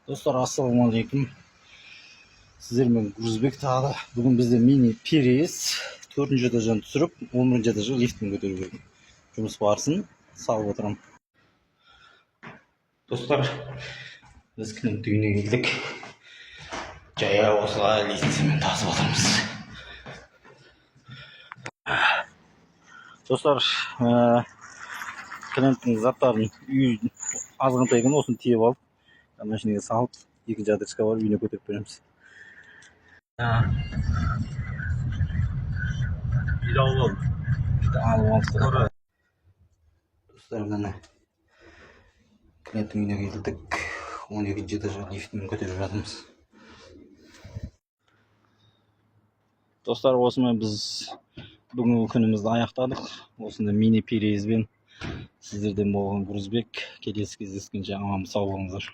Dostlar, assalamualaikum. Sizlerмен Грузбек тағы. Бүгін бізде мини Prius 4-ші этаждан түсіріп, 11-ші этажға лифтпен көтеріп жүрдім. Жұмыс барысын салып отырамын. Достар, біз Клиент үйіне келдік. Жаяу осылай лифтімен тасып отырмыз. Достар, Клиенттің заттарын үй азғантай күні осыны тиеп алып, машинаға салып, екінші адресқа барып үйіне көтеріп береміз. Bir alalım. İşte alып. Dostlar, mene Клиенттің үйіне келдік. 12-ші этажға лифтімен көтеріп жатырмыз. Достар, осымен біз бүгінгі күнімізді аяқтадық. Осында мини Priusбен сіздерден болған Грузбек. Келесі кездескенше аман сау болыңыздар.